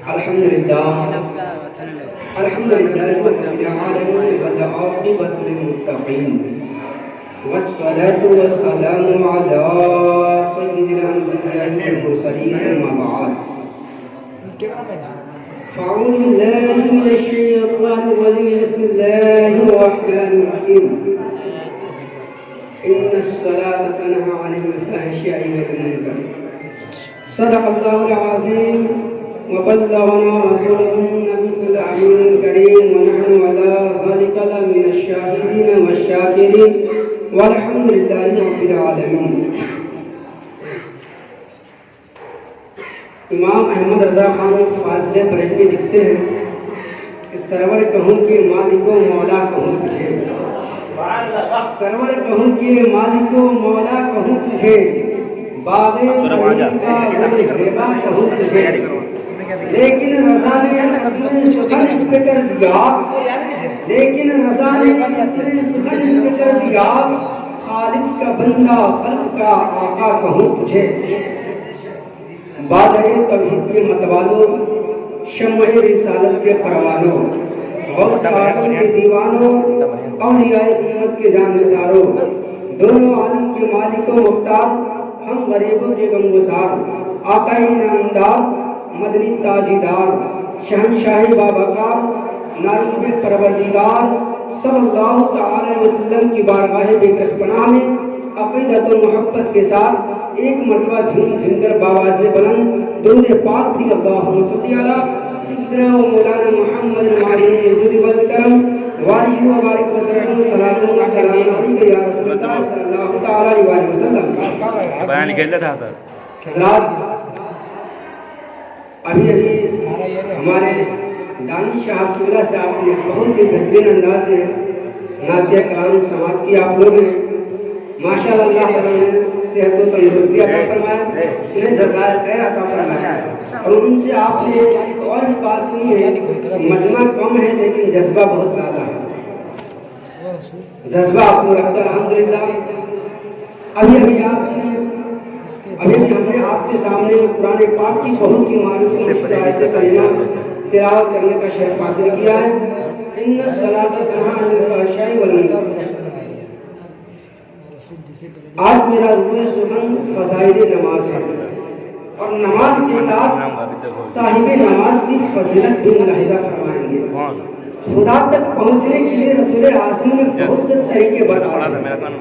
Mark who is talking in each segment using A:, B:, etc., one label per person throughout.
A: الحمد لله رب العالمين والعاقبة للمتقين والصلاة والسلام على سيد الأنبياء والمرسلين أما بعد فأعوذ بالله من الشيطان الرجيم بسم الله الرحمن الرحيم إن الصلاة تنهى عن الفحشاء والمنكر صدق الله العظيم وبلغنا رسوله النبي الأمين الكريم ونحن على ذلك لمن الشاهدين والشاكرين والحمد لله رب العالمين. امام احمد رضا خان فاضل بریلوی لکھتے ہیں کہ سرور کہوں کہ مالک و مولا کہوں تجھے، سرور کہوں کہ مالک و مولا کہوں تجھے، باغ فرید کا گل زیبا کہوں تجھے، لیکن رضا نے اپنے سخن پہ کر دیا، لیکن رضا نے اپنے سخن پہ کر دیا، خالق کا بندہ خلق کا آقا کہوں تجھے. بادۂ توحید کے متوالوں، شمع رسالت کے پروانوں، غوث اعظم کے دیوانوں، اولیاء امت کے جانبداروں، دونوں عالم کے مالک و مختار، ہم غریبوں کے غمگسار، آقا نامدار، مدنی تاجیدار، شہنشاہ بابکار، نائب پروردگار صلی اللہ تعالی علیہ وسلم کی بارگاہ بے کس پناہ میں عقیدت و محبت کے ساتھ ایک مرتبہ جھوم جھوم کر باواز بلند درود پاک بھی اللہم صلی علی سیدنا و مولانا محمد المعین الجود والکرم وآلہ وبارک وسلم صلاۃ و سلام علیک یا رسول اللہ صلی اللہ تعالی علیہ وسلم.
B: بیان کیا تھا
A: حضرات، ابھی ہمارے دانش صاحب کی وجہ سے آپ نے بہت ہی بہترین انداز میں نعتیہ کلام سماعت کی. آپ لوگ نے ماشاء اللہ تعالیٰ نے صحت و تندرستی عطا فرمایا، انہیں جزائے خیر عطا فرمایا، اور ان سے آپ نے ایک اور بھی بات سنی ہے، مجمع کم ہے لیکن جذبہ بہت زیادہ ہے. جذبہ آپ کو رکھتا الحمدللہ. ابھی ہم نے آپ کے سامنے قرآن پاک کی بہت ہی معروف آیت کریمہ تلاوت کرنے کا شرف حاصل کیا ہے. ان الصلاۃ تنہی عن الفحشاء والمنکر. آج میرا رکن سخن فضائل نماز ہے، اور نماز کے ساتھ صاحب نماز کی فضیلت بھی ملاحظہ فرمائیں گے. خدا تک پہنچنے کے لیے رسول اعظم نے بہت سے طریقے بتائے.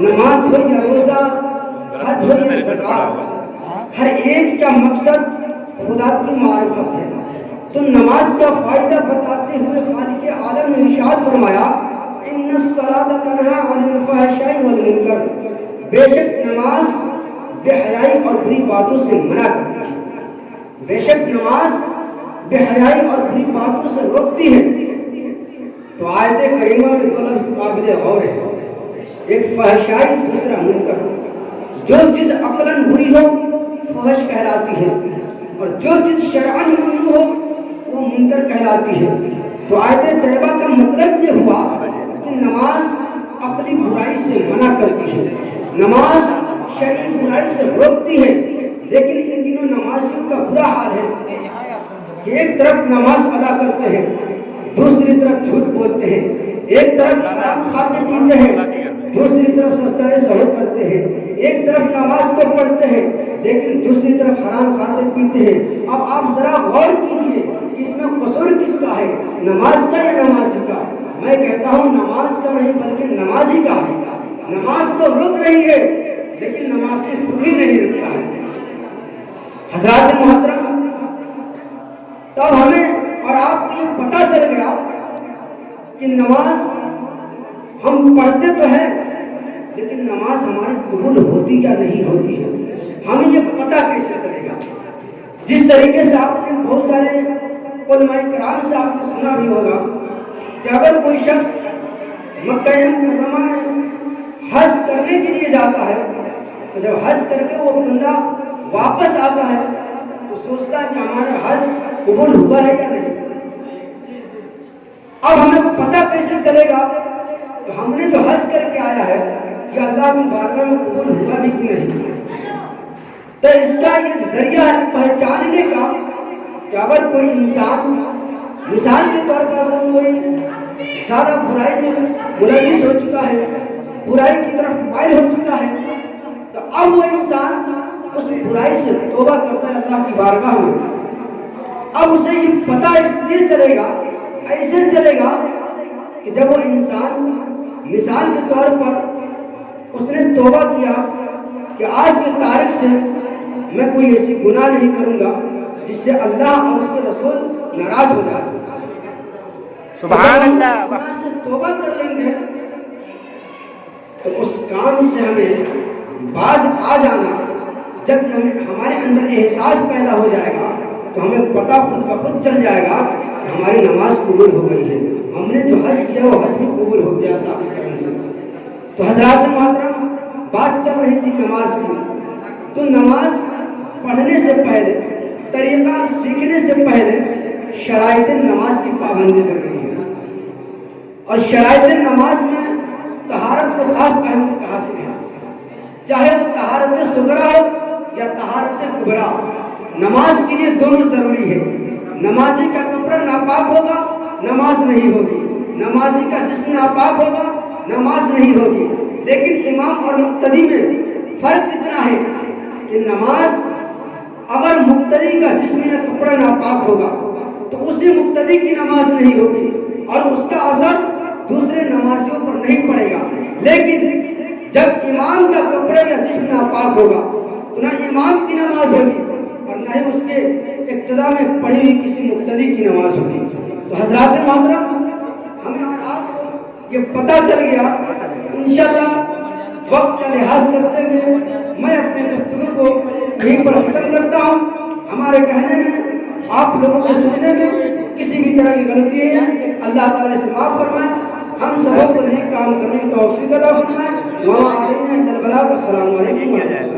A: نماز ہو یا روزہ، حج ہو یا زکات، ہر ایک کا مقصد خدا کی معرفت ہے. تو نماز کا فائدہ بتاتے ہوئے خالق عالم نے ارشاد فرمایا ان الصلاۃ تنہی عن الفحشاء والمنکر. بے شک نماز بے حیائی اور بری باتوں سے منع کرتی ہے، بے شک نماز بے حیائی اور بری باتوں سے روکتی ہے. تو آیت کریمہ میں دو لفظ قابل غور ہے، ایک فحشائی، دوسرا منکر. جو چیز عقلاً بری ہو فحش کہلاتی ہے، اور جو چیز شرعاً بری ہو وہ منکر کہلاتی ہے. تو آیت طیبہ کا مطلب یہ ہوا کہ نماز عقلی برائی سے منع کرتی ہے، نماز شرعی برائی سے روکتی ہے. لیکن ان دنوں نمازیوں کا برا حال ہے کہ ایک طرف نماز ادا کرتے ہیں، دوسری طرف جھوٹ بولتے ہیں، ایک طرف حرام کھاتے پیتے ہیں، دوسری طرف سستہ سہو کرتے ہیں. ایک طرف نماز تو پڑھتے ہیں لیکن دوسری طرف حرام کھاتے پیتے ہیں. اب آپ ذرا غور کیجئے کہ اس میں قصور کس کا ہے، نماز کا یا نمازی کا؟ میں کہتا ہوں نماز کا نہیں بلکہ نمازی کا ہے. نماز تو رک رہی ہے لیکن نمازی خود ہی نہیں رکتا ہے. حضرات محترم، تب ہمیں اور آپ کو یہ پتہ چل گیا کہ نماز ہم پڑھتے تو ہیں لیکن نماز ہماری قبول ہوتی یا نہیں ہوتی ہے. ہمیں یہ پتہ کیسے چلے گا؟ جس طریقے سے آپ نے بہت سارے علماء کرام سے آپ نے سنا بھی ہوگا کہ اگر کوئی شخص مکہ مکرمہ میں حج کرنے کے لیے جاتا ہے تو جب حج کر کے وہ بندہ واپس آتا ہے تو سوچتا ہے کہ ہمارا حج قبول ہوا ہے یا نہیں. اب ہمیں پتہ کیسے چلے گا تو ہم نے جو حج کر کے آیا ہے کہ اللہ کی بارگاہ میں قبول ہوا بھی کہ نہیں. تو اس کا یہ ذریعہ ہے پہچاننے کا کہ اگر کوئی انسان مثال کے طور پر اگر کوئی زیادہ برائی میں ملوث ہو چکا ہے، برائی کی طرف مائل ہو چکا ہے، تو اب وہ انسان اس برائی سے توبہ کرتا ہے اللہ کی بارگاہ میں، اب اسے یہ پتہ اس لیے چلے گا، ایسے چلے گا کہ جب وہ انسان مثال کے طور پر اس نے توبہ کیا کہ آج کی تاریخ سے میں کوئی ایسی گناہ نہیں کروں گا جس سے اللہ اور اس کے رسول ناراض ہو جائے،
B: سبحان اللہ،
A: گناہ سے توبہ کر لیں گے تو اس کام سے ہمیں باز آ جانا، جب ہمارے اندر احساس پیدا ہو جائے گا تو ہمیں پتہ خود کا خود چل جائے گا کہ ہماری نماز قبول ہو گئی ہے، ہم نے جو حج کیا وہ حج بھی قبول ہو گیا تھا آپ کے کرم سے۔ تو حضرات محترم، بات چل رہی تھی نماز کی، تو نماز پڑھنے سے پہلے، طریقہ سیکھنے سے پہلے شرائط نماز کی پابندی ضروری ہے، اور شرائط نماز میں طہارت کو خاص اہمیت حاصل ہے، چاہے وہ طہارت صغریٰ ہو یا طہارت کبریٰ، نماز کے لیے دونوں ضروری ہے۔ نمازی کا کپڑا ناپاک ہوگا نماز نہیں ہوگی، نمازی کا جسم ناپاک ہوگا نماز نہیں ہوگی، لیکن امام اور مقتدی میں فرق اتنا ہے کہ نماز اگر مقتدی کا جسم یا کپڑا ناپاک ہوگا تو اس سے مقتدی کی نماز نہیں ہوگی اور اس کا اثر دوسرے نمازیوں پر نہیں پڑے گا، لیکن جب امام کا کپڑا یا جسم ناپاک ہوگا تو نہ امام کی نماز ہوگی اور نہ ہی اس کے ابتدا میں پڑھی ہوئی کسی مقتدی کی نماز ہوگی۔ تو حضرات محترم، ہمیں اور آپ کو یہ پتہ چل گیا، انشاءاللہ وقت کا لحاظ کرتے ہوئے میں اپنے گفتگو کو یہیں پر ختم کرتا ہوں۔ ہمارے کہنے میں، آپ لوگوں کے سننے میں کسی بھی طرح کی غلطی ہے اللہ تعالیٰ سے معاف فرمائے، ہم سبوں کو نیک کام کرنے کی توفیق عطا فرمائے۔ السلام علیکم۔